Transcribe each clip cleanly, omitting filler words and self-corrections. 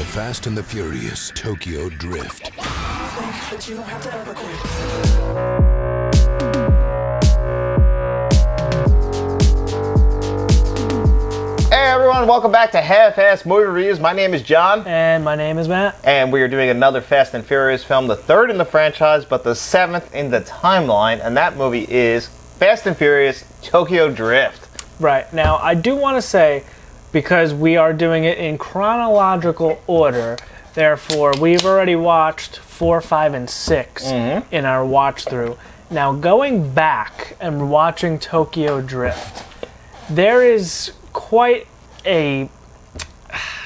The Fast and the Furious Tokyo Drift. But you don't have to ever quit. Hey everyone, welcome back to Half-Ass Movie Reviews. My name is John. And my name is Matt. And we are doing another Fast and Furious film, the third in the franchise, but the seventh in the timeline. And that movie is Fast and Furious Tokyo Drift. Right. Now, I do want to say, because we are doing it in chronological order, therefore, we've already watched 4, 5, and 6 in our watch through. Now, going back and watching Tokyo Drift, there is quite a...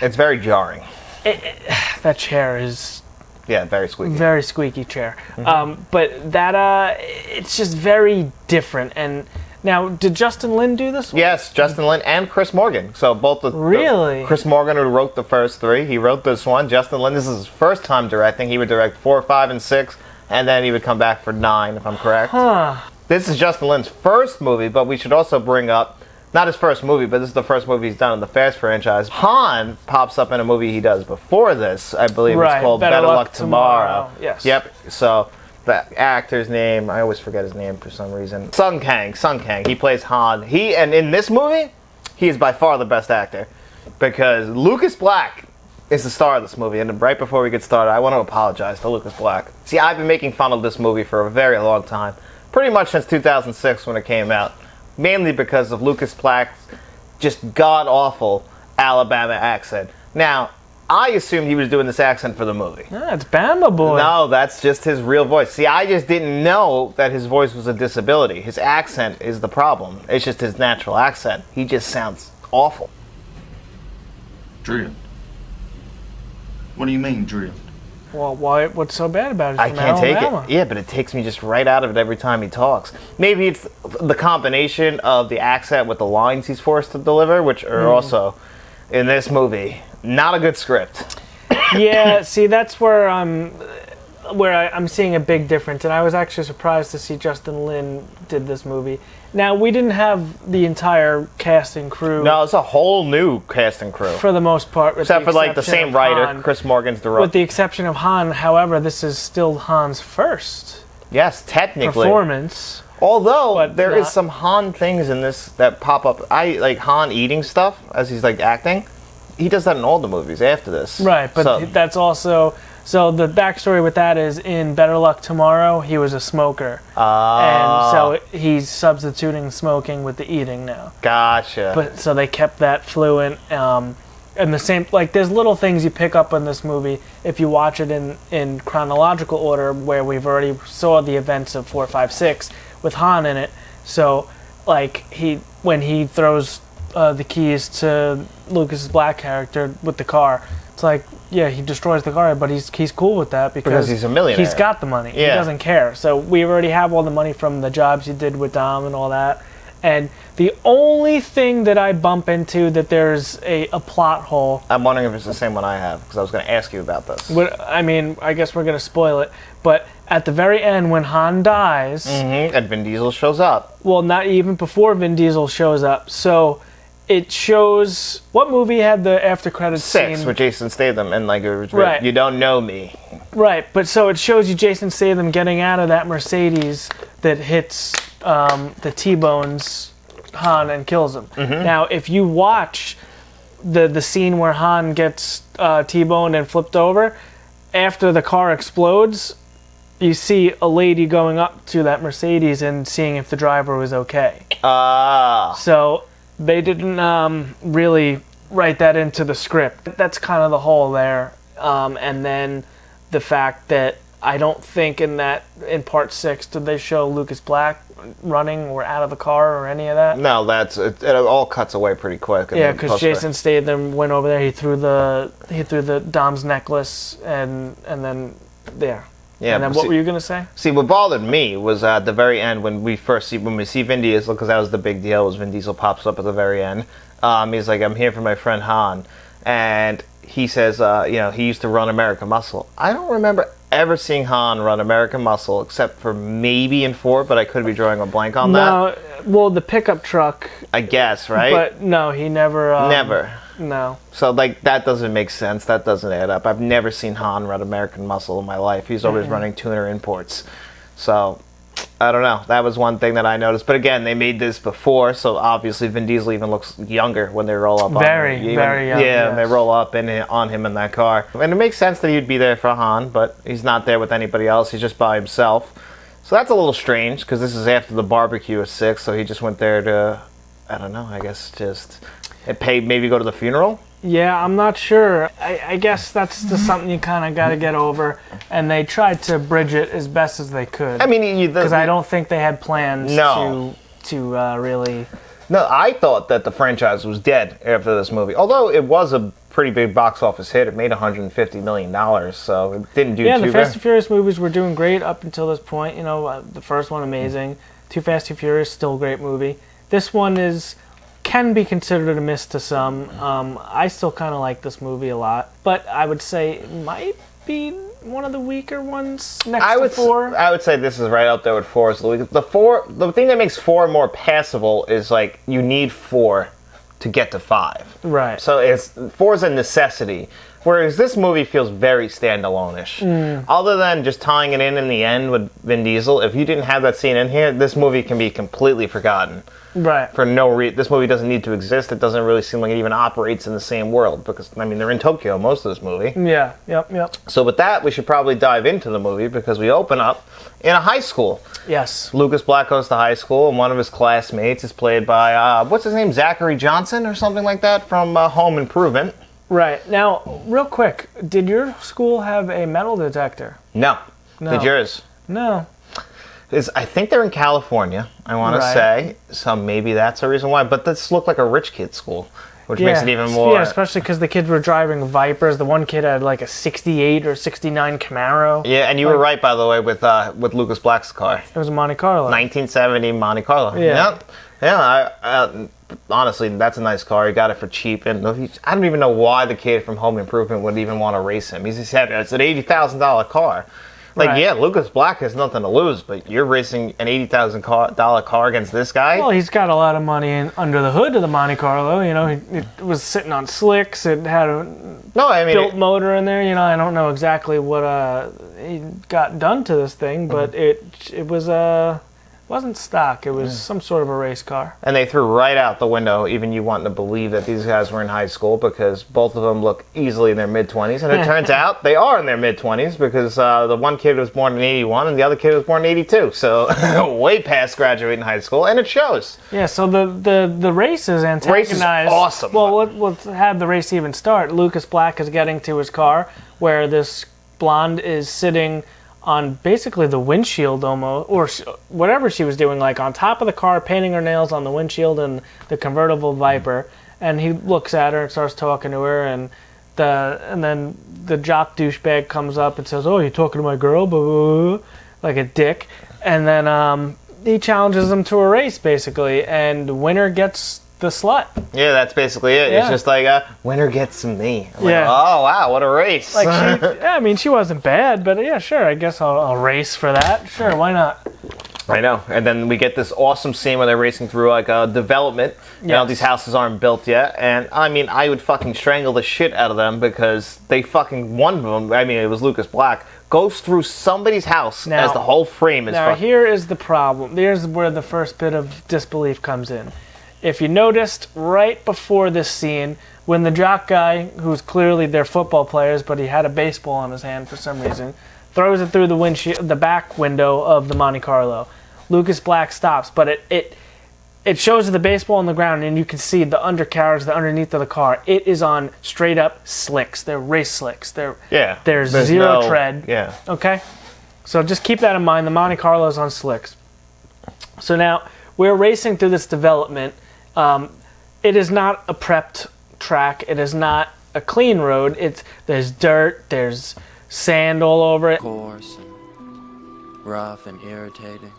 It's very jarring. That chair is... Yeah, very squeaky. Very squeaky chair. But that, it's just very different. And now, did Justin Lin do this one? Yes, Justin Lin and Chris Morgan. So both Really? Chris Morgan, who wrote the first three, he wrote this one. Justin Lin, this is his first time directing. He would direct 4, 5, and 6, and then he would come back for 9, if I'm correct. Huh. This is Justin Lin's first movie, but we should also bring up, not his first movie, but this is the first movie he's done in the Fast franchise. Han pops up in a movie he does before this. I believe it's called Better Luck Tomorrow. Yes. Yep. So the actor's name, I always forget his name for some reason. Sung Kang. He plays Han. And in this movie, he is by far the best actor, because Lucas Black is the star of this movie. And right before we get started, I want to apologize to Lucas Black. See, I've been making fun of this movie for a very long time, pretty much since 2006 when it came out, mainly because of Lucas Black's just god-awful Alabama accent. Now, I assumed he was doing this accent for the movie. Yeah, it's Bama Boy. No, that's just his real voice. See, I just didn't know that his voice was a disability. His accent is the problem. It's just his natural accent. He just sounds awful. Drift. What do you mean, drift? Well, why? What's so bad about it? I can't take it. Yeah, but it takes me just right out of it every time he talks. Maybe it's the combination of the accent with the lines he's forced to deliver, which are also, in this movie, not a good script. Yeah, see, that's where I'm seeing a big difference, and I was actually surprised to see Justin Lin did this movie. Now, we didn't have the entire cast and crew. No, it's a whole new cast and crew. For the most part. Except for, like, the same writer, Han. Chris Morgan's the writer. With the exception of Han, however, this is still Han's first Yes, technically. performance. Although, But there is not- some Han things in this that pop up. I like Han eating stuff as he's, like, acting. He does that in all the movies after this. Right, but So- that's also... So the backstory with that is in Better Luck Tomorrow, he was a smoker. And so he's substituting smoking with the eating now. Gotcha. But so they kept that fluent. And the same, like, there's little things you pick up in this movie if you watch it in chronological order, where we've already saw the events of 4, 5, 6 with Han in it. So, like, when he throws the keys to Lucas's Black character with the car, it's like, yeah, he destroys the car, but he's cool with that because he's a millionaire. He's got the money. Yeah. He doesn't care. So we already have all the money from the jobs he did with Dom and all that. And the only thing that I bump into that there's a plot hole. I'm wondering if it's the same one I have, because I was going to ask you about this. I mean, I guess we're going to spoil it. But at the very end, when Han dies... And Vin Diesel shows up. Well, not even before Vin Diesel shows up. So... It shows... What movie had the after credits 6 scene? with Jason Statham, and like, it was Right. You don't know me. Right, but so it shows you Jason Statham getting out of that Mercedes that hits the T-bones Han and kills him. Now, if you watch the scene where Han gets T-boned and flipped over, after the car explodes, you see a lady going up to that Mercedes and seeing if the driver was okay. So... They didn't really write that into the script. That's kind of the hole there. And then the fact that I don't think in part 6 did they show Lucas Black running or out of the car or any of that. No, it all cuts away pretty quick. Yeah, because Jason Statham went over there. He threw the Dom's necklace and then there. Yeah, and then what were you gonna say? See, what bothered me was at the very end when we see Vin Diesel, because that was the big deal. Was Vin Diesel pops up at the very end. He's like, "I'm here for my friend Han," and he says, he used to run American Muscle. I don't remember ever seeing Han run American Muscle except for maybe in 4, but I could be drawing a blank on that. No, well, the pickup truck. I guess, right? But no, he never. Never. No. So, like, that doesn't make sense. That doesn't add up. I've never seen Han run American Muscle in my life. He's always running tuner imports. So, I don't know. That was one thing that I noticed. But again, they made this before, so obviously Vin Diesel even looks younger when they roll up on him. Very young. Yeah, and they roll up on him in that car. And it makes sense that he'd be there for Han, but he's not there with anybody else. He's just by himself. So that's a little strange, because this is after the barbecue at 6, so he just went there to, I don't know, I guess just maybe go to the funeral? Yeah, I'm not sure. I guess that's just something you kind of got to get over, and they tried to bridge it as best as they could. I mean, because I don't think they had plans to really. No, I thought that the franchise was dead after this movie. Although it was a pretty big box office hit, it made $150 million, so it didn't do too bad. Yeah, the Fast and Furious movies were doing great up until this point. You know, the first one amazing, Too Fast, Too Furious, still a great movie. This one can be considered a miss to some. I still kind of like this movie a lot, but I would say it might be one of the weaker ones next to 4. I would say this is right up there with 4. The thing that makes 4 more passable is, like, you need 4 to get to 5. Right. So 4 is a necessity. Whereas this movie feels very standalone-ish. Other than just tying it in the end with Vin Diesel, if you didn't have that scene in here, this movie can be completely forgotten. Right. For no reason. This movie doesn't need to exist. It doesn't really seem like it even operates in the same world. Because, I mean, they're in Tokyo most of this movie. Yeah, yep. So with that, we should probably dive into the movie because we open up in a high school. Yes. Lucas Black goes to high school, and one of his classmates is played by, what's his name, Zachary Johnson or something like that from Home Improvement. Right. Now, real quick, did your school have a metal detector? No. Did yours? No. I think they're in California, I want to say. So maybe that's a reason why. But this looked like a rich kid's school, which makes it even more... Yeah, especially because the kids were driving Vipers. The one kid had like a 68 or 69 Camaro. Yeah, and you were right, by the way, with Lucas Black's car. It was a Monte Carlo. 1970 Monte Carlo. Yeah. Yep. Yeah, honestly, that's a nice car. He got it for cheap. And I don't even know why the kid from Home Improvement would even want to race him. He's just happy. It's an $80,000 car. Like, right. Yeah, Lucas Black has nothing to lose, but you're racing an $80,000 car against this guy? Well, he's got a lot of money under the hood of the Monte Carlo. You know, it was sitting on slicks. It had a built motor in there. You know, I don't know exactly what he got done to this thing, but it wasn't stock. It was some sort of a race car. And they threw right out the window, even you wanting to believe that these guys were in high school, because both of them look easily in their mid-20s. And it turns out they are in their mid-20s, because the one kid was born in 81 and the other kid was born in 82. So way past graduating high school, and it shows. Yeah, so the race is antagonized. Race is awesome. Well, let's have the race even start. Lucas Black is getting to his car, where this blonde is sitting on basically the windshield almost, or whatever she was doing, like on top of the car, painting her nails on the windshield in the convertible Viper. And he looks at her and starts talking to her, and then the jock douchebag comes up and says, "Oh, you talking to my girl?" Blah, blah, blah, like a dick. And then he challenges him to a race, basically, and the winner gets the slut. Yeah, that's basically it. Yeah. It's just like, winner gets me. I'm yeah. Like, oh, wow, what a race. Like she wasn't bad, but yeah, sure, I guess I'll race for that. Sure, why not? I know. And then we get this awesome scene where they're racing through like a development. Yes. You know, these houses aren't built yet. And I mean, I would fucking strangle the shit out of them because one of them, I mean, it was Lucas Black, goes through somebody's house as the whole frame is here is the problem. Here's where the first bit of disbelief comes in. If you noticed, right before this scene, when the jock guy, who's clearly they're football players, but he had a baseball in his hand for some reason, throws it through the back window of the Monte Carlo, Lucas Black stops, but it shows the baseball on the ground, and you can see the undercarriage, the underneath of the car. It is on straight up slicks. They're race slicks. There's zero tread. Yeah. Okay? So just keep that in mind. The Monte Carlo is on slicks. So now we're racing through this development. It is not a prepped track. It is not a clean road. There's dirt. There's sand all over it. Coarse and rough and irritating,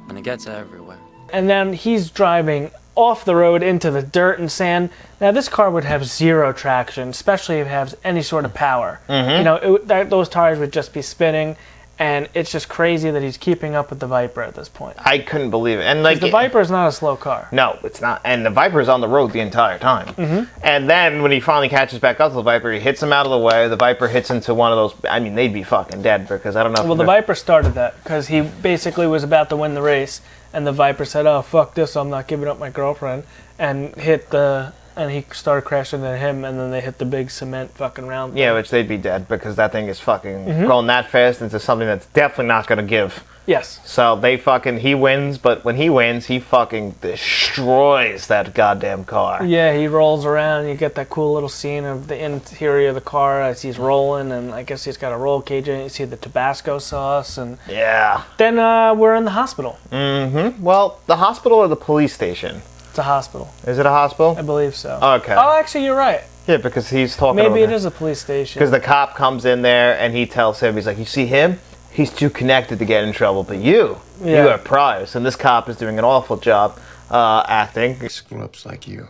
and it gets everywhere. And then he's driving off the road into the dirt and sand. Now this car would have zero traction, especially if it has any sort of power. Mm-hmm. You know, those tires would just be spinning, and it's just crazy that he's keeping up with the Viper at this point. I couldn't believe it. And like The Viper is not a slow car. No, it's not. And the Viper's on the road the entire time. Mm-hmm. And then when he finally catches back up to the Viper, he hits him out of the way. The Viper hits into one of those. I mean, they'd be fucking dead because I don't know. Well, the Viper started that because he basically was about to win the race, and the Viper said, "Oh, fuck this! I'm not giving up my girlfriend," and he started crashing into him, and then they hit the big cement fucking round thing. Yeah, which they'd be dead because that thing is fucking going that fast into something that's definitely not going to give. Yes. So he wins, but when he wins, he fucking destroys that goddamn car. Yeah, he rolls around. You get that cool little scene of the interior of the car as he's rolling, and I guess he's got a roll cage in it. You see the Tabasco sauce, and Yeah. then we're in the hospital. Mm-hmm. Well, the hospital or the police station? It's a hospital. Is it a hospital? I believe so. Okay. Oh, actually, you're right. Yeah, because he's talking Maybe over it is a police station. Because the cop comes in there and he tells him, he's like, you see him? He's too connected to get in trouble, but you are priors. And this cop is doing an awful job acting. Screw-ups like you.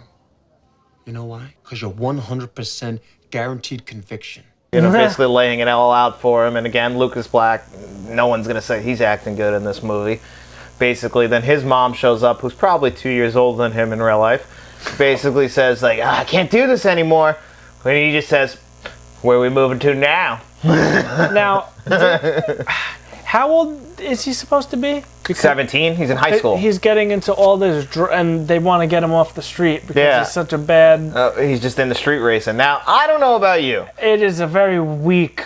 You know why? Because you're 100% guaranteed conviction. You know, basically laying it all out for him. And again, Lucas Black, no one's going to say he's acting good in this movie. Basically, then his mom shows up, who's probably 2 years older than him in real life. Basically says, like, I can't do this anymore. And he just says, where are we moving to now? Now, how old is he supposed to be? Because 17. He's in high school. He's getting into all this, and they want to get him off the street because he's such a bad... He's just in the street racing. Now, I don't know about you. It is a very weak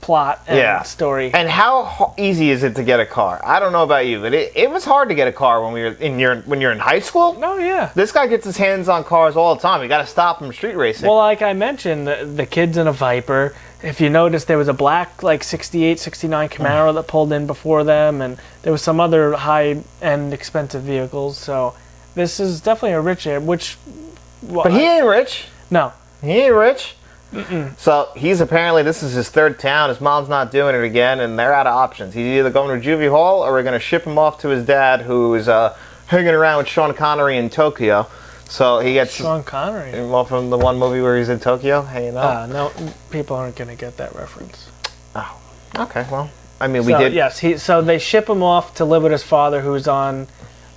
plot and story. And how easy is it to get a car? I don't know about you, but it was hard to get a car when you're in high school. Oh yeah. This guy gets his hands on cars all the time. You got to stop him street racing. Well, like I mentioned, the kid's in a Viper. If you notice, there was a black, like, 68, 69 Camaro that pulled in before them, and there was some other high-end expensive vehicles. So this is definitely a rich area, which... Well, but he ain't rich. No. He ain't rich. So he's apparently, this is his third town. His mom's not doing it again, and they're out of options. He's either going to juvie hall, or we're going to ship him off to his dad, who is hanging around with Sean Connery in Tokyo. So he gets Sean Connery. Well, from the one movie where he's in Tokyo, hanging out. No, people aren't going to get that reference. Oh, okay. Well, I mean, we did. Yes, so they ship him off to live with his father, who's on.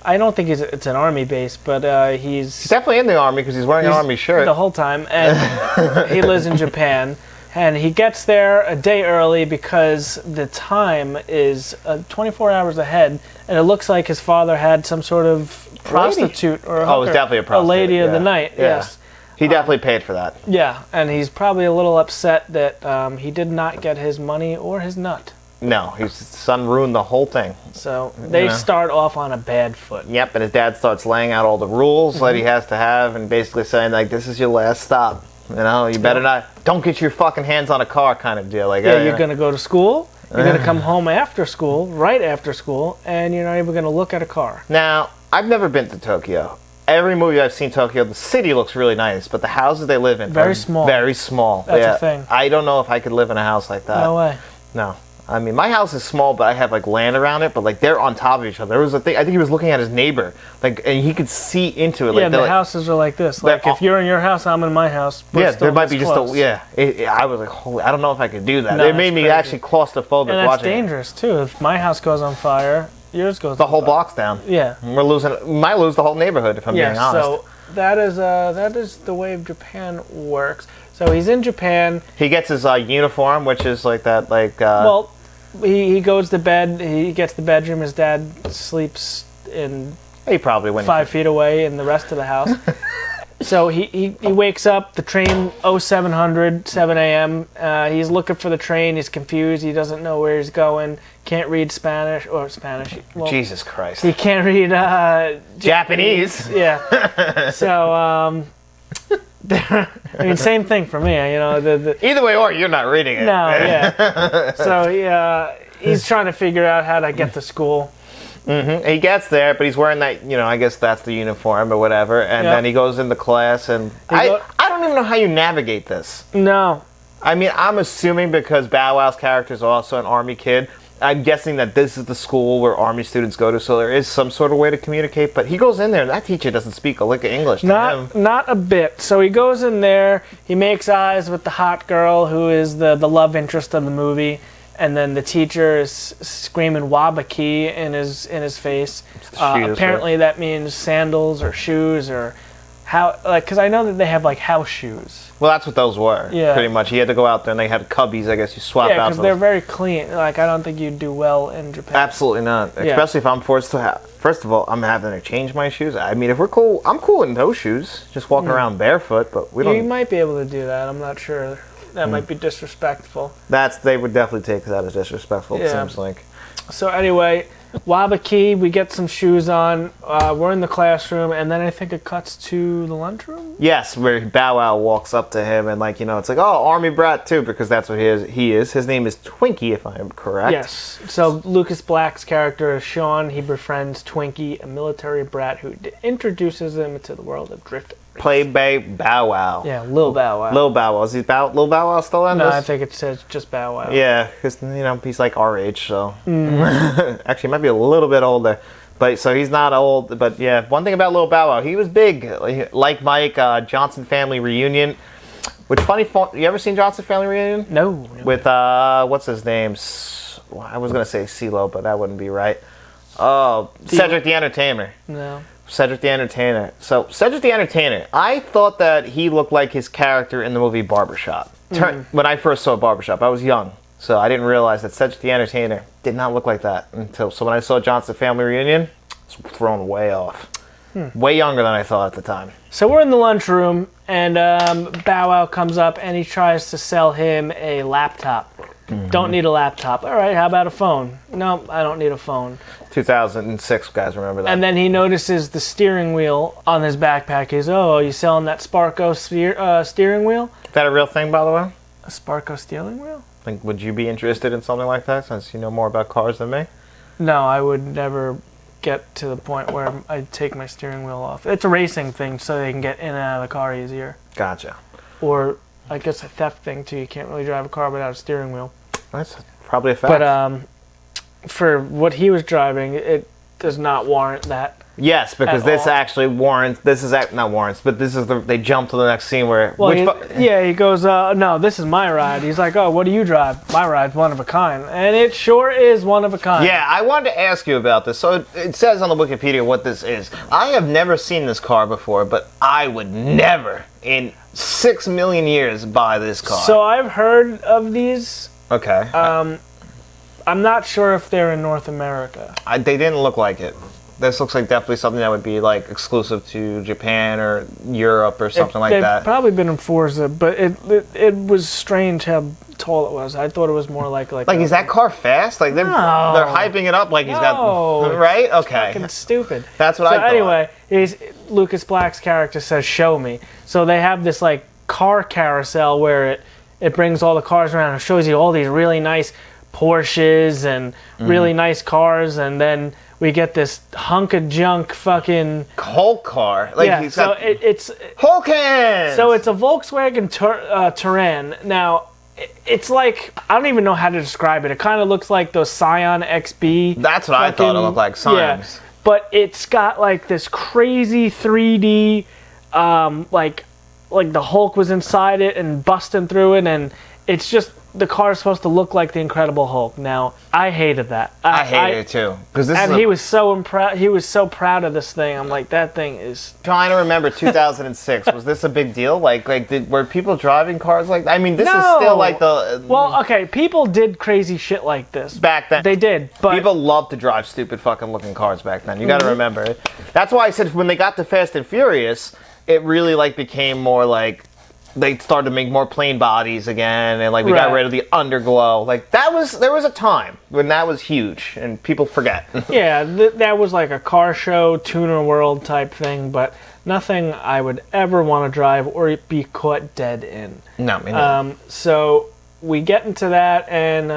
I don't think it's an army base, but he's definitely in the army because he's wearing an army shirt the whole time, and he lives in Japan. And he gets there a day early because the time is 24 hours ahead, and it looks like his father had some sort of prostitute or a hooker, it was definitely a prostitute. A lady of the night, yes. He definitely paid for that. Yeah, and he's probably a little upset that he did not get his money or his nut. No, his son ruined the whole thing. So they start off on a bad foot. Yep, and his dad starts laying out all the rules that he has to have and basically saying, like, this is your last stop. You know, you better not, don't get your fucking hands on a car kind of deal. Like, you're going to go to school, you're going to come home after school, right after school, and you're not even going to look at a car. Now, I've never been to Tokyo. Every movie I've seen Tokyo, the city looks really nice, but the houses they live in very small. Very small. That's a thing. I don't know if I could live in a house like that. No way. No. I mean, my house is small, but I have, like, land around it, but, like, they're on top of each other. There was a thing, I think he was looking at his neighbor, like, and he could see into it. Like, yeah, the houses are like this. Like, if you're in your house, I'm in my house. Yeah, there might be just I was like, holy, I don't know if I could do that. No, it made me actually claustrophobic and that's watching dangerous, too. If my house goes on fire, yours goes the on whole fire. block's down. Yeah. We might lose the whole neighborhood, if I'm being honest. So that is the way Japan works. So he's in Japan. He gets his uniform, which is like that, like... well, he goes to bed. He gets the bedroom. His dad sleeps in. He probably went 5 feet away in the rest of the house. So he wakes up. The train 0700 7 a.m. He's looking for the train. He's confused. He doesn't know where he's going. Can't read Spanish. Well, Jesus Christ. He can't read Japanese. Yeah. So I mean, same thing for me. You know, either way, or you're not reading it. No, yeah. So he's trying to figure out how to get to school. Mm-hmm. He gets there, but he's wearing that, you know, I guess that's the uniform or whatever, and then he goes into class, and I don't even know how you navigate this. No. I mean, I'm assuming because Bow Wow's character is also an Army kid, I'm guessing that this is the school where Army students go to, so there is some sort of way to communicate, but he goes in there, and that teacher doesn't speak a lick of English to him. Not a bit. So he goes in there, he makes eyes with the hot girl who is the love interest of the movie, and then the teacher is screaming "Wabaki" in his face. Apparently, that means sandals or shoes or because I know that they have like house shoes. Well, that's what those were. Yeah. Pretty much. He had to go out there, and they had cubbies. I guess you swap Yeah, out. because they're very clean. Like I don't think you'd do well in Japan. Absolutely not. Especially if I'm forced to have. First of all, I'm having to change my shoes. I mean, if we're cool, I'm cool in those shoes. Just walking around barefoot, but we don't. You might be able to do that. I'm not sure. That might be disrespectful. They would definitely take that as disrespectful. It seems like. So anyway, Wabaki, we get some shoes on. We're in the classroom, and then I think it cuts to the lunchroom. Yes, where Bow Wow walks up to him and it's like, oh, army brat too, because that's what he is. His name is Twinkie, if I am correct. Yes. So Lucas Black's character is Sean. He befriends Twinkie, a military brat who introduces him to the world of drift. Played by Bow Wow. Yeah, Lil Bow Wow. Lil Bow Wow. Is Lil Bow Wow still in No, this? I think it says just Bow Wow. Yeah, because he's like our age, so actually he might be a little bit older, but so he's not old. But yeah, one thing about Lil Bow Wow, he was big, like Mike. Johnson Family Reunion, which you ever seen Johnson Family Reunion? No. With what's his name? I was gonna say CeeLo, but that wouldn't be right. Oh, Cedric the Entertainer. No. Cedric the Entertainer. So, Cedric the Entertainer, I thought that he looked like his character in the movie Barbershop. When I first saw Barbershop, I was young, so I didn't realize that Cedric the Entertainer did not look like that so when I saw Johnson Family Reunion, I was thrown way off. Way younger than I thought at the time. So we're in the lunchroom, and Bow Wow comes up, and he tries to sell him a laptop. Don't need a laptop. All right, how about a phone? No, I don't need a phone. 2006, guys, remember that. And then he notices the steering wheel on his backpack. He's, oh, you selling that Sparco steering wheel? Is that a real thing, by the way? A Sparco steering wheel? Like, would you be interested in something like that, since you know more about cars than me? No, I would never get to the point where I'd take my steering wheel off. It's a racing thing, so they can get in and out of the car easier. Gotcha. Or, I guess, a theft thing, too. You can't really drive a car without a steering wheel. That's probably a fact. But for what he was driving, it does not warrant that. Yes, because at this all. actually warrants. Not warrants, but this is they jump to the next scene where. Well, he goes, no, this is my ride. He's like, oh, what do you drive? My ride's one of a kind, and it sure is one of a kind. Yeah, I wanted to ask you about this. So it says on the Wikipedia what this is. I have never seen this car before, but I would never in 6 million years buy this car. So I've heard of these. Okay. I'm not sure if they're in North America. They didn't look like it. This looks like definitely something that would be like exclusive to Japan or Europe or something like that. They've probably been in Forza, but it was strange how tall it was. I thought it was more like is that car fast? Like they're hyping it up like he's got right? Okay. Fucking stupid. That's what I thought. So anyway, Lucas Black's character says, "Show me." So they have this like car carousel where it brings all the cars around and shows you all these really nice Porsches and really nice cars, and then we get this hunk of junk fucking Hulk car. it's Hulk hands. So it's a Volkswagen Touran. Now it's like, I don't even know how to describe it. It kind of looks like those Scion XB. That's what I thought it looked like. Scions. Yeah, but it's got like this crazy 3D, like the Hulk was inside it and busting through it, and it's just. The car is supposed to look like the Incredible Hulk. Now, I hated that. I hated it too, because he was so He was so proud of this thing. I'm like, that thing is. Trying to remember 2006. Was this a big deal? Were people driving cars like? I mean, this is still like the. Well, okay, people did crazy shit like this back then. They did, but people loved to drive stupid fucking looking cars back then. You got to remember it. That's why I said when they got to Fast and Furious, it really became more like. They started to make more plain bodies again, and we got rid of the underglow. There was a time when that was huge, and people forget. Yeah, that was like a car show, tuner world type thing, but nothing I would ever want to drive or be caught dead in. No, me neither. So we get into that, and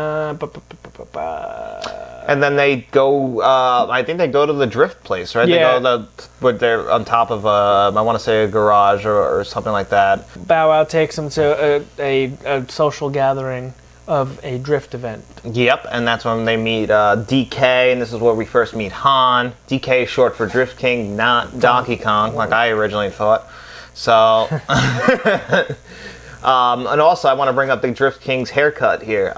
and then they go. I think they go to the drift place, right? Yeah. They go where they're on top of I want to say a garage or something like that. Bow Wow takes them to a social gathering of a drift event. Yep, and that's when they meet DK, and this is where we first meet Han. DK is short for Drift King, not Donkey Kong, like I originally thought. So, and also I want to bring up the Drift King's haircut here.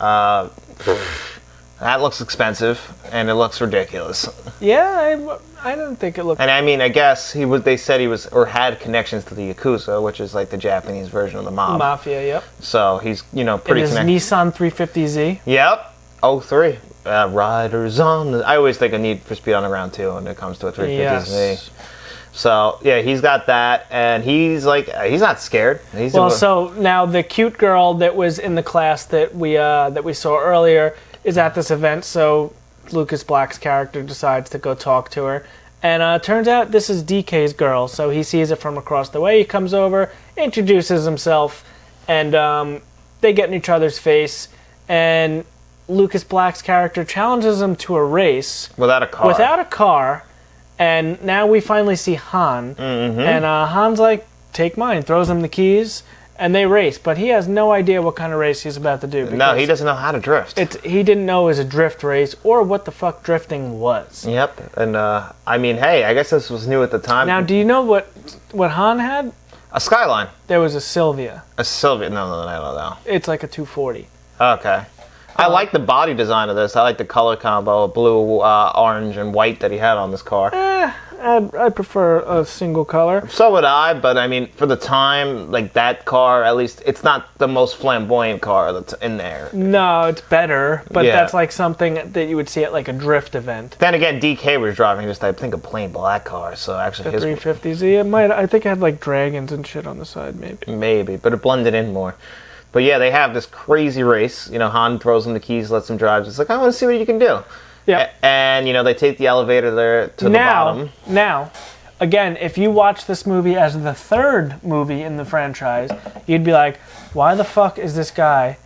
That looks expensive, and it looks ridiculous. Yeah, I didn't think it looked. And I mean, I guess they said he was, or had connections to the Yakuza, which is like the Japanese version of the mob. Mafia, yep. So he's, pretty in his connected. Nissan 350Z. Yep. 03. Riders on the... I always think of Need for Speed Underground 2 when it comes to a 350Z. Yes. So, yeah, he's got that, and he's not scared. So now the cute girl that was in the class that we saw earlier is at this event, so Lucas Black's character decides to go talk to her. And turns out this is DK's girl, so he sees it from across the way. He comes over, introduces himself, and they get in each other's face, and Lucas Black's character challenges him to a race. Without a car. And now we finally see Han. Mm-hmm. And Han's like, take mine, throws him the keys, and they race. But he has no idea what kind of race he's about to do. No, he doesn't know how to drift. He didn't know it was a drift race or what the fuck drifting was. Yep. And, I mean, hey, I guess this was new at the time. Now, do you know what Han had? A Skyline. There was a Sylvia. A Sylvia? No. It's like a 240. Okay. I like the body design of this. I like the color combo of blue, orange, and white that he had on this car. I prefer a single color. So would I, but I mean, for the time, like that car, at least, it's not the most flamboyant car that's in there. No, it's better, but Yeah. that's like something that you would see at like a drift event. Then again, DK was driving just, I think, a plain black car, so actually The 350Z, I think it had like dragons and shit on the side, maybe. Maybe, but it blended in more. But yeah, they have this crazy race. Han throws him the keys, lets him drive. It's like, I want to see what you can do. Yeah. And, they take the elevator there to the bottom. Now, again, if you watch this movie as the third movie in the franchise, you'd be like, why the fuck is this guy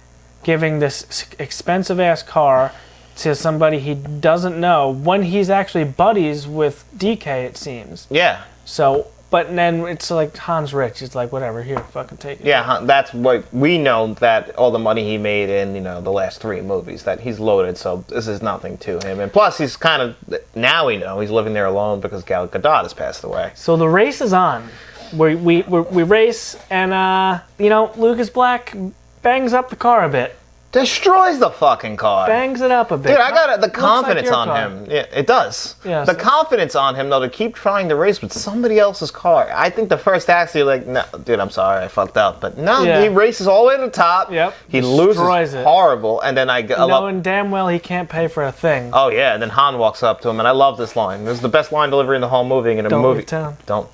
giving this expensive-ass car to somebody he doesn't know when he's actually buddies with DK, it seems. Yeah. So... But then it's like Han's rich. It's like, whatever, here, fucking take it. Yeah, that's what we know, that all the money he made in, the last three movies, that he's loaded, so this is nothing to him. And plus, he's kind of, now we know, he's living there alone because Gal Gadot has passed away. So the race is on. We race, and, Lucas Black bangs up the car a bit. Destroys the fucking car. Bangs it up a bit. Dude, I got the confidence like on car. him. Yeah, it does. Yeah, the confidence on him, though, to keep trying to race with somebody else's car. I think the first accident, you're like, no, dude, I'm sorry, I fucked up. But no, he races all the way to the top. Yep. He Destroys loses it. horrible. And then knowing damn well he can't pay for a thing. Oh, yeah. And then Han walks up to him, and I love this line. This is the best line delivery in the whole movie. In a Don't movie. leave town. Don't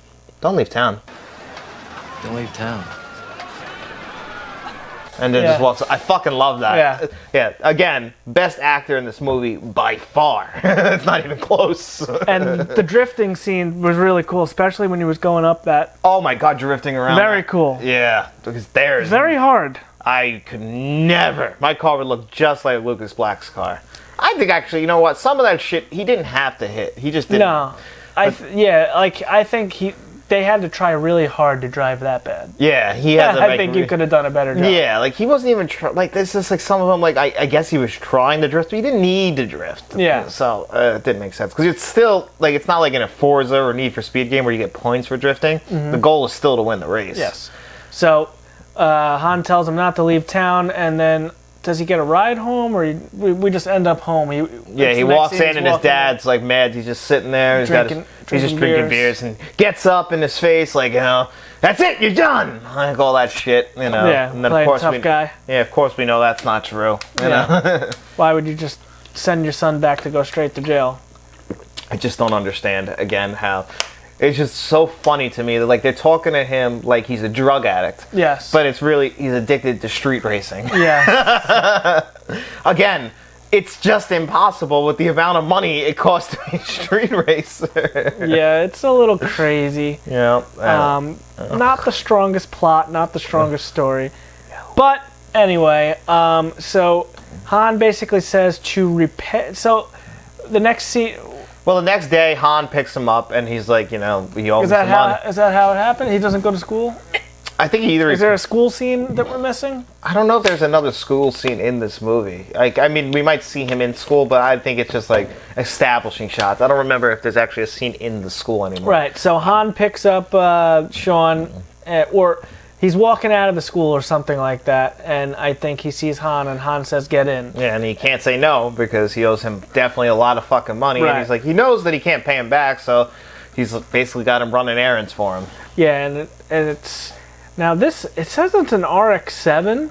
leave town. Don't leave town. And then just walks up. I fucking love that. Yeah. Yeah. Again, best actor in this movie by far. It's not even close. And the drifting scene was really cool, especially when he was going up that. Oh my god, drifting around. Very cool. Yeah, because there's Very hard. I could never. My car would look just like Lucas Black's car. I think actually, you know what? Some of that shit he didn't have to hit. He just didn't. No, I think they had to try really hard to drive that bad. Yeah, he had to. I think you could have done a better job. Yeah, like he wasn't even like this is like some of them. Like I guess he was trying to drift, but he didn't need to drift. Yeah. So it didn't make sense because it's still like it's not like in a Forza or Need for Speed game where you get points for drifting. Mm-hmm. The goal is still to win the race. Yes. So Han tells him not to leave town, and then does he get a ride home, or we just end up home? He walks in and his dad's like mad. He's just sitting there. He's just drinking beers and gets up in his face like, that's it, you're done. Like all that shit, Yeah, and then playing of course tough guy. Yeah, of course we know that's not true. You know? Why would you just send your son back to go straight to jail? I just don't understand again how. It's just so funny to me that like they're talking to him like he's a drug addict. Yes. But it's really he's addicted to street racing. Yeah. Again, it's just impossible with the amount of money it costs to be a street racer. Yeah, it's a little crazy. Yeah. Not the strongest plot, not the strongest story. But anyway, so Han basically says to repair. So the next scene. Well, the next day, Han picks him up, and he's like, he owes him money. Is that how it happened? He doesn't go to school? I think Is there a school scene that we're missing? I don't know if there's another school scene in this movie. Like, I mean, we might see him in school, but I think it's just, like, establishing shots. I don't remember if there's actually a scene in the school anymore. Right, so Han picks up Sean, or He's walking out of the school or something like that, and I think he sees Han, and Han says, "Get in." Yeah, and he can't say no because he owes him definitely a lot of fucking money. Right. And he's like, he knows that he can't pay him back, so he's basically got him running errands for him. Yeah, and it's now this. It says it's an RX-7,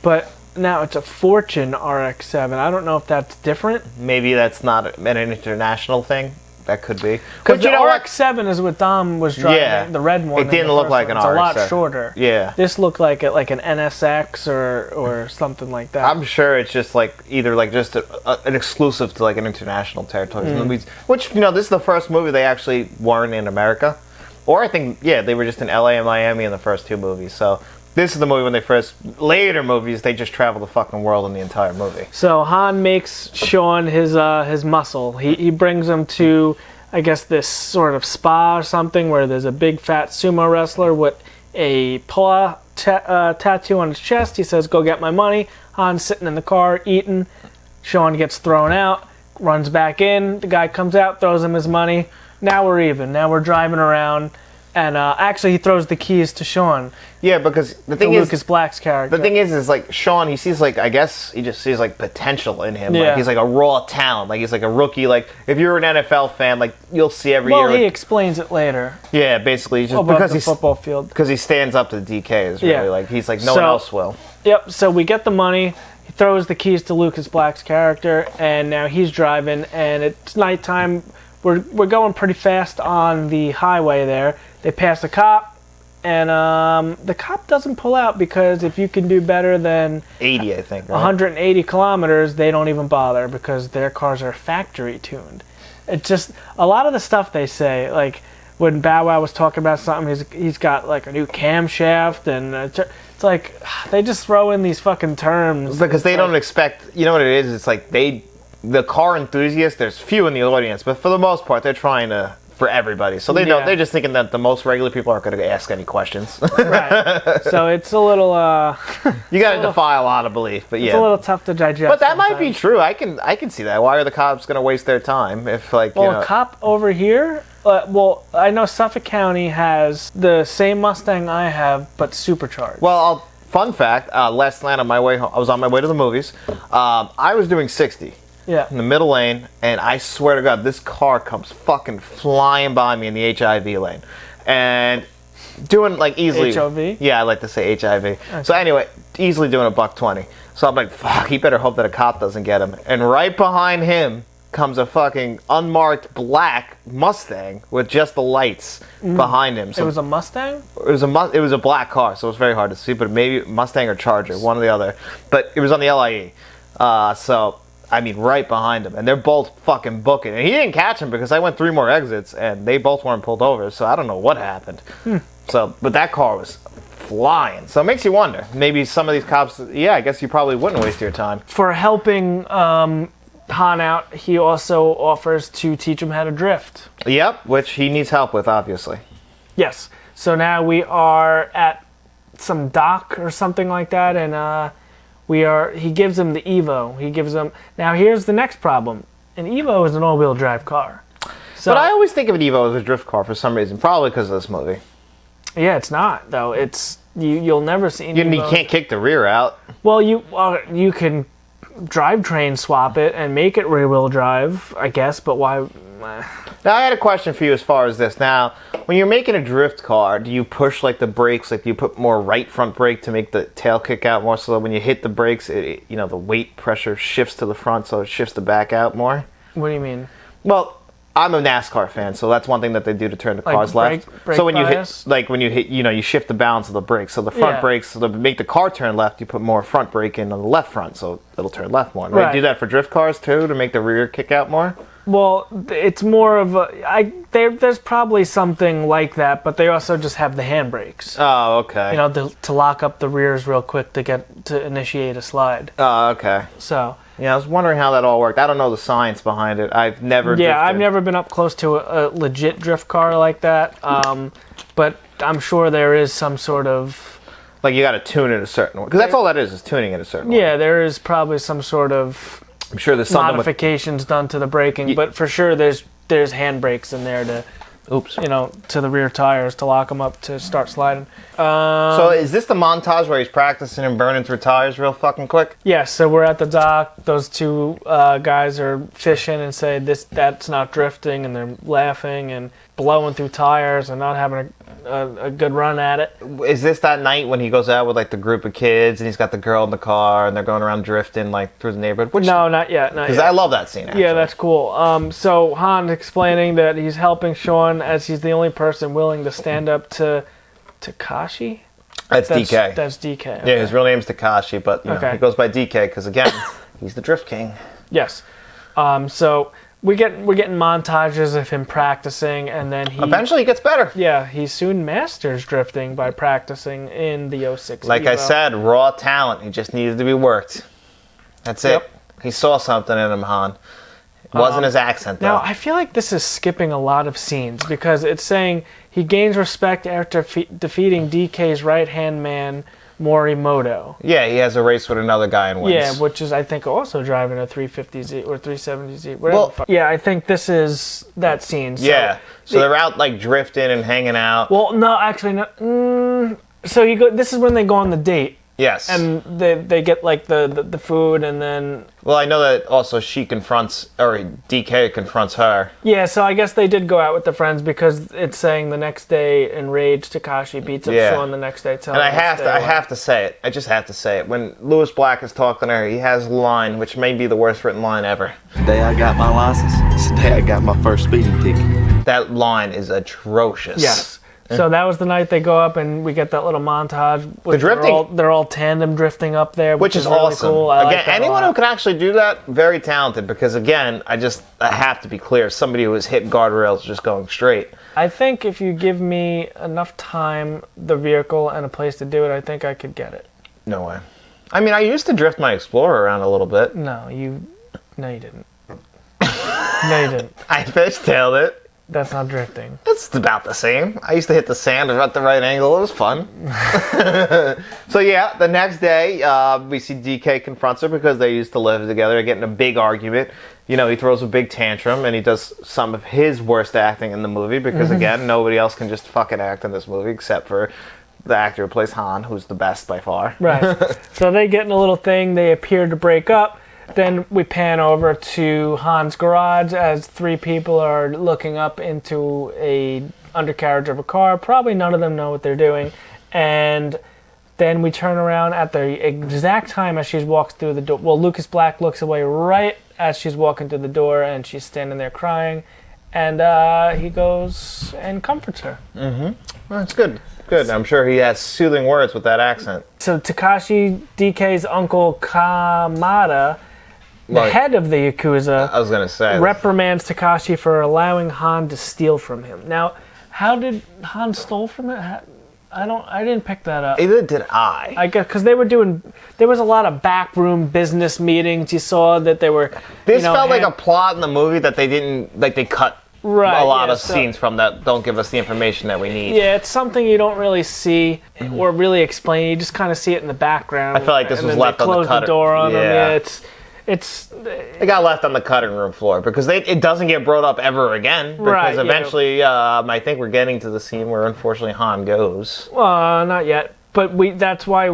but now it's a Fortune RX-7. I don't know if that's different. Maybe that's not an international thing. That could be. Because you the know RX-7 is what Dom was driving, Yeah. the red one. It didn't look like an It's a lot RX-7. shorter. Yeah. This looked like an NSX or something like that. I'm sure it's just like either like just an exclusive to like an international territory. Movies, which this is the first movie they actually weren't in America, or I think they were just in LA and Miami in the first two movies. So this is the movie when they first later movies they just travel the fucking world in the entire movie. So Han makes Sean his muscle. He brings him to, I guess, this sort of spa or something where there's a big fat sumo wrestler with a paw tattoo on his chest. He says, "Go get my money." Han's sitting in the car eating. Sean gets thrown out, runs back in. The guy comes out, throws him his money. Now we're even. Now we're driving around. And actually, he throws the keys to Sean. Yeah, because the thing is, Lucas Black's character. the thing is like Sean, he sees like, I guess he just sees like potential in him. Yeah. Like he's like a raw talent. Like he's like a rookie. Like if you're an NFL fan, like you'll see every well, year. he Like, explains it later. yeah, basically he's just Above because the football field. because he stands up to the DKs. Really, Yeah. like he's like no one So- else will. Yep, so we get the money. He throws the keys to Lucas Black's character, and now he's driving, and it's nighttime. We're going pretty fast on the highway there. They pass a cop, and the cop doesn't pull out because if you can do better than 80, I think. Right? 180 kilometers, they don't even bother because their cars are factory tuned. It's just a lot of the stuff they say, like when Bow Wow was talking about something, he's got like a new camshaft, and it's like they just throw in these fucking terms Because they It's don't like- expect. You know what it is? It's like the car enthusiasts. There's few in the audience, but for the most part, they're trying to for everybody. So they know Yeah. they're just thinking that the most regular people aren't going to ask any questions. Right. So it's a little You got to defy a lot of belief, but it's yeah. a little tough to digest. But that might be sometimes. true. I can see that. Why are the cops going to waste their time if like Well, a cop over here. Well, I know Suffolk County has the same Mustang I have, but supercharged. Well, fun fact. Last night on my way home, I was on my way to the movies. I was doing 60 yeah. in the middle lane, and I swear to God, this car comes fucking flying by me in the HIV lane, and doing like easily. HOV? Yeah, I like to say HIV. So anyway, easily doing $120. So I'm like, fuck, he better hope that a cop doesn't get him. And right behind him comes a fucking unmarked black Mustang with just the lights behind him. So It was a Mustang? it was a black car, so it was very hard to see, but maybe Mustang or Charger, one or the other. But it was on the LIE. So I mean, right behind him, and they're both fucking booking. And he didn't catch him because I went 3 more exits, and they both weren't pulled over. So I don't know what happened. So, but that car was flying. So it makes you wonder. Maybe some of these cops. Yeah, I guess you probably wouldn't waste your time. For helping Han out, he also offers to teach him how to drift. Yep, which he needs help with, obviously. Yes. So now we are at some dock or something like that, and he gives him the Evo. He gives him. Now here's the next problem. An Evo is an all-wheel drive car. So, But I always think of an Evo as a drift car for some reason, probably because of this movie. yeah, it's not though. It's you'll never see an You Evo. can't kick the rear out. Well, you can drivetrain swap it and make it rear-wheel drive, I guess. But why? Now, I had a question for you as far as this. Now, when you're making a drift car, do you push like the brakes? Like, do you put more right front brake to make the tail kick out more, so that when you hit the brakes, the weight pressure shifts to the front, so it shifts the back out more? What do you mean? Well, I'm a NASCAR fan, so that's one thing that they do to turn the Like cars left. brake So when you hit, bias? you shift the balance of the brakes. So the front Yeah. brakes, so to make the car turn left, you put more front brake in on the left front, so it'll turn left more. Right? Right. Do that for drift cars too, to make the rear kick out more. Well, it's more of there's probably something like that, but they also just have the handbrakes. Oh, okay. To lock up the rears real quick to initiate a slide. Oh, okay. So Yeah, I was wondering how that all worked. I don't know the science behind it. I've never. yeah, I've drifted. never been up close to a legit drift car like that. But I'm sure there is some sort of Like you got to tune it a certain way, because that's all that is tuning it a certain way. yeah, there is probably some sort of I'm sure there's something with. modifications done to the braking, but for sure there's handbrakes in there Oops. To the rear tires to lock him up to start sliding. So is this the montage where he's practicing and burning through tires real fucking quick? Yeah, so we're at the dock. Those two guys are fishing and say that's not drifting, and they're laughing and blowing through tires and not having a good run at it. Is this that night when he goes out with like the group of kids and he's got the girl in the car and they're going around drifting like through the neighborhood? No, not yet. Because I love that scene, actually. Yeah, that's cool. So Han's explaining that he's helping Sean as he's the only person willing to stand up to Takashi. That's DK. That's DK. Okay. Yeah, his real name's Takashi, but he goes by DK because, again, he's the Drift King. Yes. So we're getting montages of him practicing, and then eventually he gets better. Yeah, he soon masters drifting by practicing in the 06 Like Evo. I said, raw talent. He just needed to be worked. That's it. He saw something in him, Han. It wasn't his accent, though. Now, I feel like this is skipping a lot of scenes because it's saying he gains respect after defeating DK's right-hand man, Morimoto. Yeah, he has a race with another guy and wins. Yeah, which is, I think, also driving a 350Z or 370Z. Whatever. Yeah, I think this is that scene. So yeah, so they're out, like, drifting and hanging out. Well, no, actually, no. So this is when they go on the date. Yes. And they get, like, the food, and then... Well, I know that also DK confronts her. Yeah, so I guess they did go out with the friends because it's saying the next day, enraged, Takashi beats up Sean the next day. And I have to say it. I just have to say it. When Lewis Black is talking to her, he has a line, which may be the worst written line ever. The day I got my license, it's the day I got my first speeding ticket. That line is atrocious. Yes. So that was the night they go up, and we get that little montage. The drifting, they're all tandem drifting up there, which is really awesome. Cool. Again, anyone who can actually do that, very talented. Because again, I have to be clear. Somebody who has hit guardrails just going straight. I think if you give me enough time, the vehicle, and a place to do it, I think I could get it. No way. I mean, I used to drift my Explorer around a little bit. No, you didn't. No, you didn't. I fishtailed it. That's not drifting. It's about the same. I used to hit the sand at the right angle. It was fun. So yeah, the next day, we see DK confronts her because they used to live together. They get in a big argument. He throws a big tantrum and he does some of his worst acting in the movie because, again, nobody else can just fucking act in this movie except for the actor who plays Han, who's the best by far. Right. So they get in a little thing. They appear to break up. Then we pan over to Han's garage as three people are looking up into a undercarriage of a car. Probably none of them know what they're doing. And then we turn around at the exact time as she walks through the door. Well, Lucas Black looks away right as she's walking through the door, and she's standing there crying. And he goes and comforts her. Mm-hmm. Well, that's good. Good. I'm sure he has soothing words with that accent. So Takashi, DK's uncle Kamada, the head of the Yakuza, I was gonna say, reprimands Takashi for allowing Han to steal from him. Now, how did Han stole from it? I didn't pick that up. Either did I. I guess because there was a lot of backroom business meetings. You saw that they were. This felt like a plot in the movie that they didn't they cut. Right, a lot of scenes from that don't give us the information that we need. Yeah, it's something you don't really see or really explain. You just kind of see it in the background. I feel like this was left on the close the door on them. Yeah, it's. It got left on the cutting room floor because it doesn't get brought up ever again. Because eventually, I think we're getting to the scene where unfortunately Han goes. Not yet. But that's why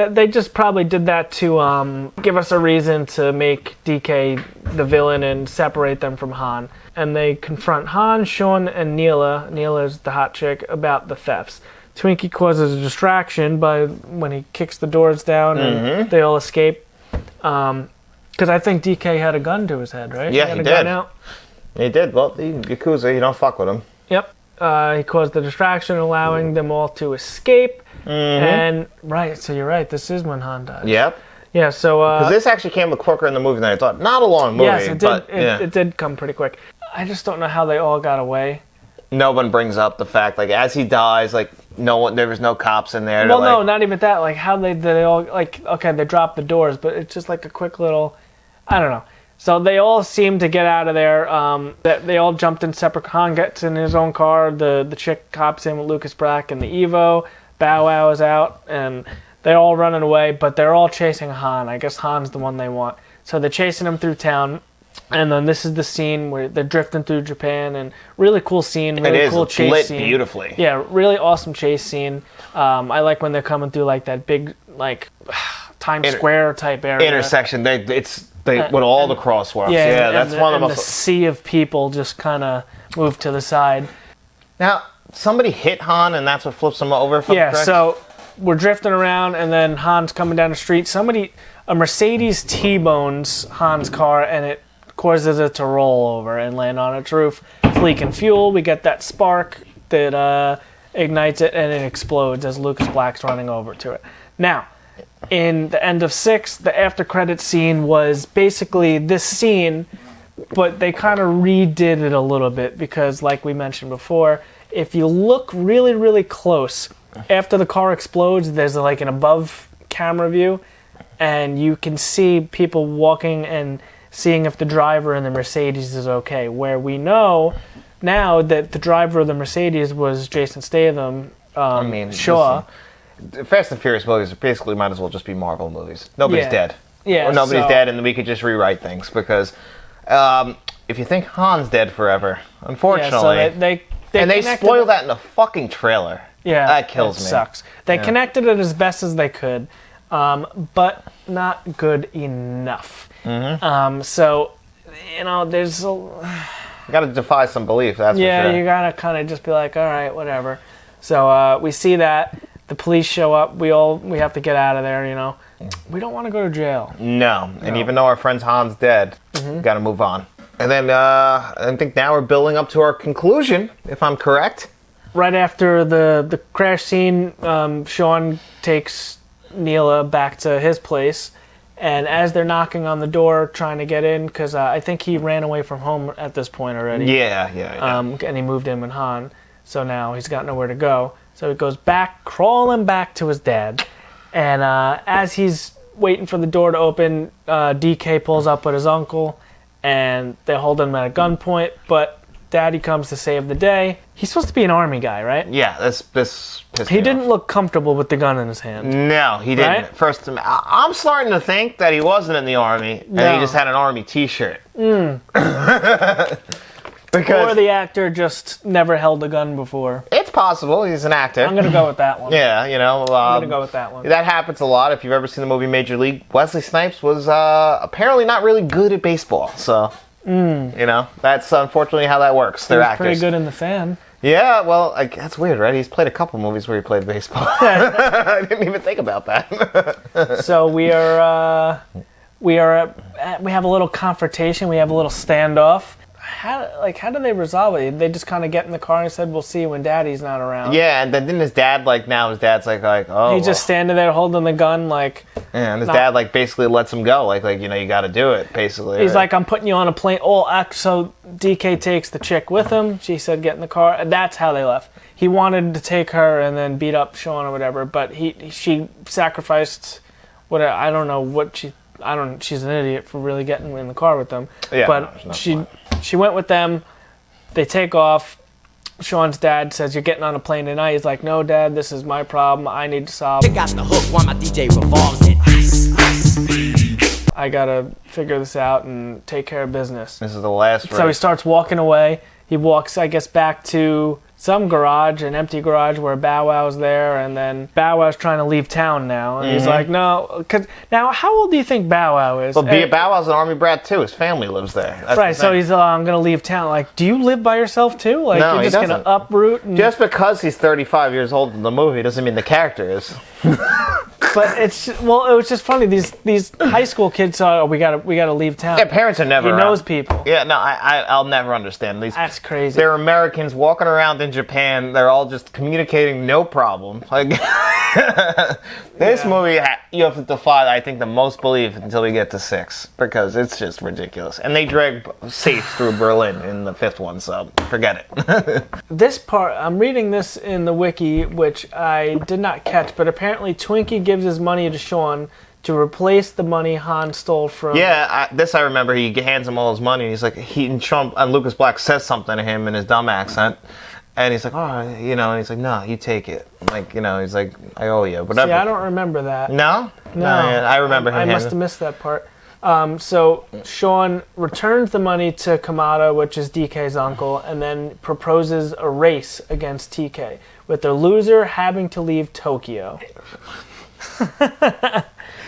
they just probably did that to give us a reason to make DK the villain and separate them from Han. And they confront Han, Sean, and Neela. Neela is the hot chick about the thefts. Twinkie causes a distraction when he kicks the doors down and they all escape. Because I think DK had a gun to his head, right? Yeah, he did. He did. Well, the Yakuza, you don't fuck with him. Yep. He caused the distraction, allowing them all to escape. And so you're right. This is when Han died. Yep. Yeah. So because this actually came quicker in the movie than I thought. Not a long movie. Yes, it did. But, it did come pretty quick. I just don't know how they all got away. No one brings up the fact, as he dies, there was no cops in there. Well, no, not even that. How they all okay, they dropped the doors, but it's just like a quick little, I don't know. So they all seem to get out of there. They all jumped in separate. Han gets in his own car. The chick hops in with Lucas Black and the Evo. Bow Wow is out, and they're all running away, but they're all chasing Han. I guess Han's the one they want. So they're chasing him through town. And then this is the scene where they're drifting through Japan, and really cool scene, really it is. cool It's chase lit scene. beautifully. Yeah, really awesome chase scene. I like when they're coming through like that big like Times Square type area. Intersection. With all the crosswalks. Yeah, that's one of the the most. sea of people just kind of move to the side. Now, somebody hit Han, and that's what flips him over. If I'm Yeah, correct? so we're drifting around, and then Han's coming down the street. A Mercedes T-bones Han's car, and it causes it to roll over and land on its roof. It's leaking fuel. We get that spark that ignites it, and it explodes as Lucas Black's running over to it. Now, in the end of 6, the after credit scene was basically this scene, but they kind of redid it a little bit because, like we mentioned before, if you look really, really close, after the car explodes, there's like an above camera view, and you can see people walking and seeing if the driver in the Mercedes is okay. Where we know now that the driver of the Mercedes was Jason Statham, Shaw. Listen, Fast and Furious movies basically might as well just be Marvel movies. Nobody's dead. Yeah, or nobody's dead, and we could just rewrite things because if you think Han's dead forever, unfortunately, Yeah, so they connected spoil that in the fucking trailer. Yeah, that kills me. Sucks. They connected it as best as they could, but not good enough. So, there's You got to defy some belief. That's for sure. you gotta kind of just be like, all right, whatever. So we see that the police show up. We have to get out of there. We don't want to go to jail. No, and even though our friend Han's dead, got to move on. And then I think now we're building up to our conclusion, if I'm correct. Right after the crash scene, Sean takes Neela back to his place, and as they're knocking on the door trying to get in, because I think he ran away from home at this point already. Yeah. And he moved in with Han, so now he's got nowhere to go. So he goes back, crawling back to his dad, and as he's waiting for the door to open, DK pulls up with his uncle, and they hold him at a gunpoint, but Daddy comes to save the day. He's supposed to be an army guy, right? Yeah, this pissed He me didn't off. look comfortable with the gun in his hand. No, he didn't. Right? First, I'm starting to think that he wasn't in the army, and he just had an army T-shirt. Because Or the actor just never held a gun before. it's possible he's an actor. I'm gonna go with that one. Yeah, I'm gonna go with that one. That happens a lot. If you've ever seen the movie Major League, Wesley Snipes was apparently not really good at baseball. So, that's unfortunately how that works. They're He was actors. pretty good in The Fan. Yeah, well, that's weird, right? He's played a couple movies where he played baseball. I didn't even think about that. So we have a little confrontation. We have a little standoff. How do they resolve it? They just kind of get in the car and said, "We'll see you when Daddy's not around." Yeah, and then didn't his dad now his dad's like oh. He's just standing there holding the gun, like. Yeah, and his dad basically lets him go, you got to do it, basically. He's right? like, "I'm putting you on a plane." So DK takes the chick with him. She said, "Get in the car." And that's how they left. He wanted to take her and then beat up Sean or whatever, but she sacrificed. I don't know what she. She's an idiot for really getting in the car with them. Yeah, but no, she went with them. They take off. Sean's dad says, "You're getting on a plane tonight." He's like, "No, Dad, this is my problem. I need to solve it. Got the hook while my DJ revolves it. I gotta figure this out and take care of business." This is the last So he race. starts walking away. He walks, I guess, back to some garage, an empty garage where Bow Wow's there, and then Bow Wow's trying to leave town now. And he's like, "No." Now, how old do you think Bow Wow is? Well, Bow Wow's an army brat, too. His family lives there. That's Right, the so thing. he's I'm going to leave town. Like, do you live by yourself, too? Like, No, you're he just going to doesn't. uproot? And, Just because he's 35 years old in the movie doesn't mean the character is. but it was just funny. These high school kids saw, we gotta leave town. Their parents are never He around. knows people. Yeah, no, I'll never understand these. That's crazy. They're Americans walking around in Japan. They're all just communicating, no problem. Like this movie, you have to defy, I think, the most belief until we get to 6 because it's just ridiculous. And they drag safe through Berlin in the 5th one, so forget it. This part, I'm reading this in the wiki, which I did not catch, but apparently Twinkie gives his money to Sean to replace the money Han stole from. Yeah, I remember. He hands him all his money. And he's like, and Lucas Black says something to him in his dumb accent. And he's like, "Oh, and he's like, "No, you take it." Like, he's like, "I owe you." Whatever. See, I don't remember that. No? No, yeah, I remember him. I must handing- have missed that part. So Sean returns the money to Kamada, which is DK's uncle, and then proposes a race against TK, with the loser having to leave Tokyo.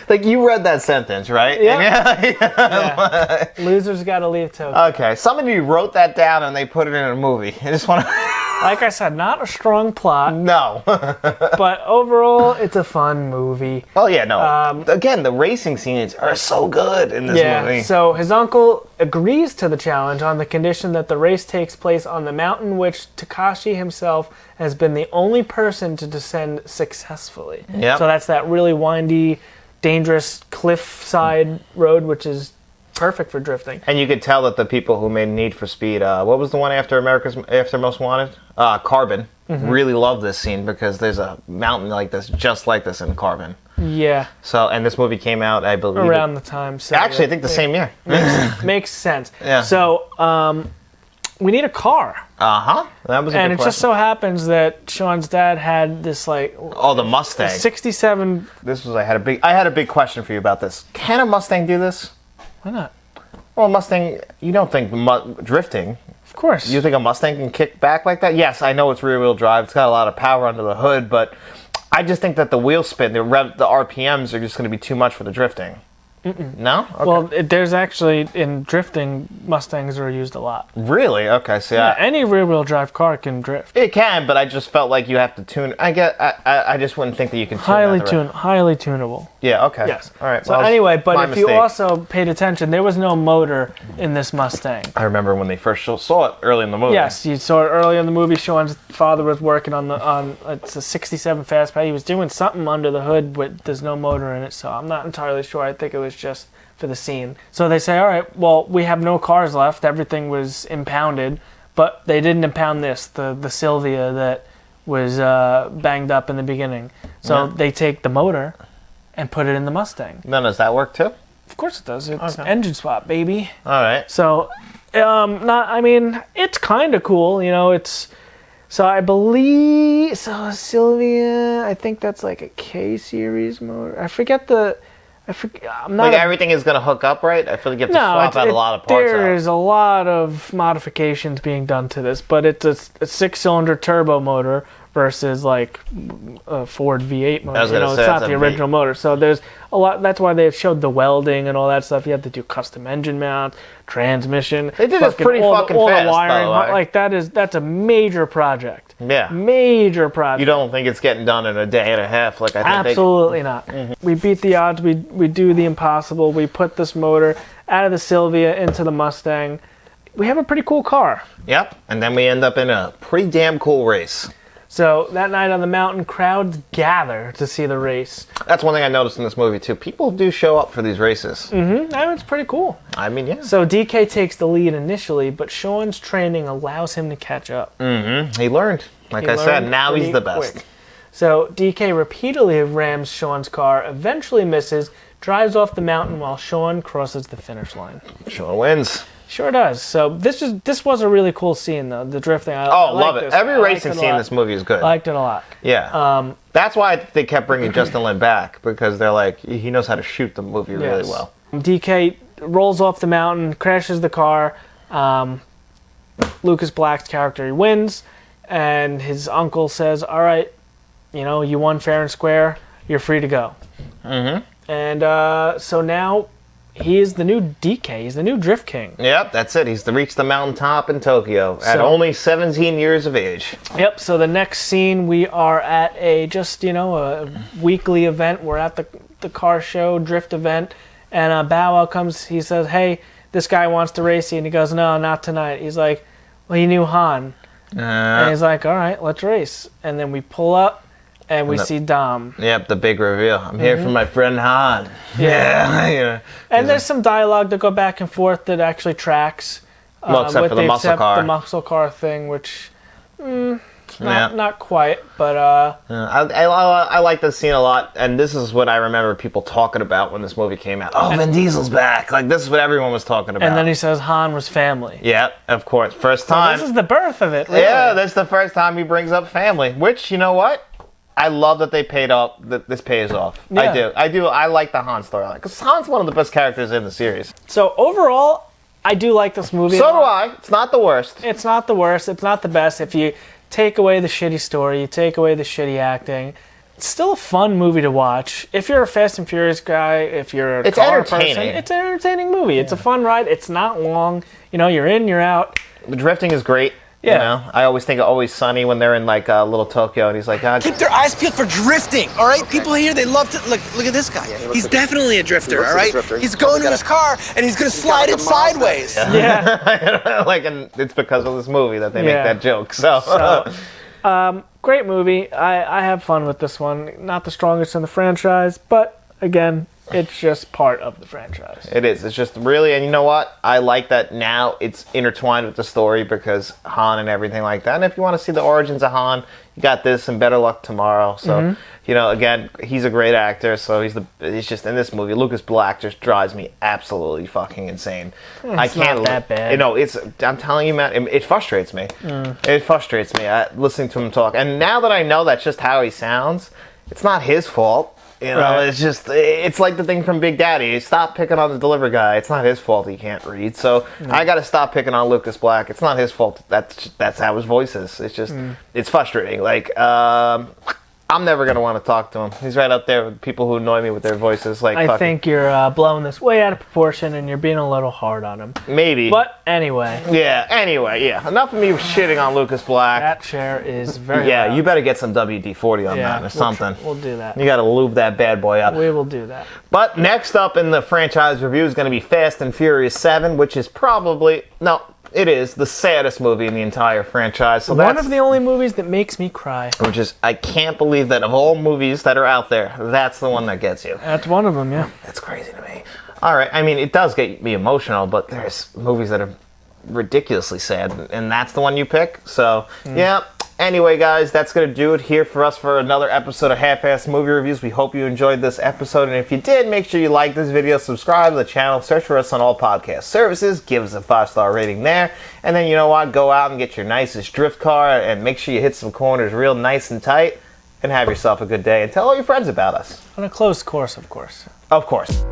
Like, you read that sentence, right? Yeah. Losers got to leave Tokyo. Okay, somebody wrote that down and they put it in a movie. I just want to... Like I said, not a strong plot, No. but overall, it's a fun movie. Oh, yeah, no. Again, the racing scenes are so good in this movie. So his uncle agrees to the challenge on the condition that the race takes place on the mountain which Takashi himself has been the only person to descend successfully. Yep. So that's that really windy, dangerous cliffside road, which is perfect for drifting. And you could tell that the people who made Need for Speed, what was the one after Most Wanted? Carbon. Really love this scene because there's a mountain like this, just like this in Carbon. Yeah. So, and this movie came out, I believe, Around the time. So actually, I think the same year. Makes sense. Yeah. So, we need a car. Uh-huh. That was a And good it question. just so happens that Sean's dad had this, like, Oh, the Mustang. 67... I had a big question for you about this. Can a Mustang do this? Why not? Well, Mustang, you don't think drifting. Of course. You think a Mustang can kick back like that? Yes, I know it's rear-wheel drive. It's got a lot of power under the hood, but I just think that the wheel spin, the RPMs are just going to be too much for the drifting. No? Okay. Well, there's actually, in drifting, Mustangs are used a lot. Really? Okay, so Yeah, any rear-wheel drive car can drift. it can, but I just felt like you have to tune. I just wouldn't think that you can tune Highly tunable. Yeah, okay. Yes. All right. So well, anyway, but my if you mistake. also paid attention, there was no motor in this Mustang. I remember when they first saw it early in the movie. Yes, you saw it early in the movie. Sean's father was working on it's a 67 Fastback. He was doing something under the hood, but there's no motor in it, so I'm not entirely sure. I think it was just for the scene. So they say, all right, well, we have no cars left. Everything was impounded, but they didn't impound this, the Sylvia that was banged up in the beginning. So they take the motor and put it in the Mustang. Then does that work too? Of course it does. It's engine swap, baby. All right. So, it's kind of cool, you know, it's, so I believe, so Sylvia, I think that's like a K-series motor. I'm not Like everything is going to hook up, right? I feel like you have to swap out a lot of parts. There is a lot of modifications being done to this, but it's a 6-cylinder turbo motor versus like a Ford V8 motor. I was gonna say, it's not it's the a original motor. So there's a lot. That's why they've showed the welding and all that stuff. You have to do custom engine mount, transmission. They did this pretty fucking all fast, the wiring. by the way. Like that's a major project. Yeah. Major project. You don't think it's getting done in a day and a half? Like I think Absolutely not. We beat the odds. We do the impossible. We put this motor out of the Sylvia into the Mustang. We have a pretty cool car. Yep. And then we end up in a pretty damn cool race. So that night on the mountain, crowds gather to see the race. That's one thing I noticed in this movie too. People do show up for these races. It's pretty cool. I mean, yeah. So DK takes the lead initially, but Sean's training allows him to catch up. He learned. Like I said, now he's the best. Quick. So DK repeatedly rams Sean's car, eventually misses, drives off the mountain while Sean crosses the finish line. Sean wins. Sure does. So this was a really cool scene though. The drifting. I Love it. this. Every I liked racing it a scene in lot. this movie is good. I liked it a lot. Yeah. That's why they kept bringing Justin Lin back, because they're like, he knows how to shoot the movie really Yes. well. DK rolls off the mountain, crashes the car. Lucas Black's character, he wins, and his uncle says, all right, you know, you won fair and square, you're free to go. And so now he is the new DK, he's the new Drift King. Yep, that's it. He's reached the mountaintop in Tokyo at So- only 17 years of age. Yep, so the next scene, we are at a weekly event. We're at the car show, drift event, and Bow Wow comes, he says, hey, this guy wants to race you, and he goes, no, not tonight. He's like, well, you knew Han. And he's like, all right, let's race. And then we pull up, and we see Dom. Yep, the big reveal. I'm here for my friend Han. Yeah. And there's some dialogue that go back and forth that actually tracks. Well, except for the muscle except car. the muscle car thing, which not quite, but I like this scene a lot, and this is what I remember people talking about when this movie came out. Oh, Vin Diesel's back. Like, this is what everyone was talking about. and then he says Han was family. Yeah, of course. First So time. this is the birth of it, really. Yeah, that's the first time he brings up family, which, you know what? I love that they paid off. That this pays off. Yeah. I do. I like the Han storyline because Han's one of the best characters in the series. So overall, I do like this movie. So do I. It's not the worst. It's not the worst. It's not the best. If you take away the shitty story, you take away the shitty acting, it's still a fun movie to watch. If you're a Fast and Furious guy, if you're a car entertaining. person, it's an entertaining movie. It's a fun ride. It's not long. You know, you're in, you're out. The drifting is great. Yeah. You know, I always think of Always Sunny when they're in like little Tokyo, and he's like, Keep their eyes peeled for drifting, all right? People here, they love to look at this guy. He's definitely a drifter, all right? He's going to his car and he's gonna slide it sideways. Yeah. like, and it's because of this movie that they make that joke. So Great movie. I have fun with this one. Not the strongest in the franchise, but again, it's just part of the franchise. it is. It's just really, and you know what? I like that now it's intertwined with the story because Han and everything like that. And if you want to see the origins of Han, you got this and Better Luck Tomorrow. So, you know, again, he's a great actor. So he's just in this movie. Lucas Black just drives me absolutely fucking insane. I can't not that bad. You know, I'm telling you, man, it frustrates me. It frustrates me listening to him talk. And now that I know that's just how he sounds, it's not his fault. You know, Right. it's like the thing from Big Daddy. Stop picking on the delivery guy. It's not his fault he can't read. So I got to stop picking on Lucas Black. It's not his fault. That's how his voice is. It's just, it's frustrating. Like, I'm never going to want to talk to him. He's right up there with people who annoy me with their voices. Like, I think you're blowing this way out of proportion and you're being a little hard on him. maybe. But anyway, Yeah. Enough of me shitting on Lucas Black. that chair is very loud. You better get some WD-40 on that or we'll something. We'll do that. You got to lube that bad boy up. We will do that. But next up in the franchise review is going to be Fast and Furious 7, which is probably, no, it is the saddest movie in the entire franchise. So One of the only movies that makes me cry. which is, I can't believe that of all movies that are out there, that's the one that gets you. That's one of them, yeah. That's crazy to me. All right, I mean, it does get me emotional, but there's movies that are ridiculously sad, and that's the one you pick. So, yeah. Anyway, guys, that's going to do it here for us for another episode of Half-Assed Movie Reviews. We hope you enjoyed this episode, and if you did, make sure you like this video, subscribe to the channel, search for us on all podcast services, give us a 5-star rating there, and then, you know what, go out and get your nicest drift car, and make sure you hit some corners real nice and tight, and have yourself a good day, and tell all your friends about us. On a closed course, of course. Of course.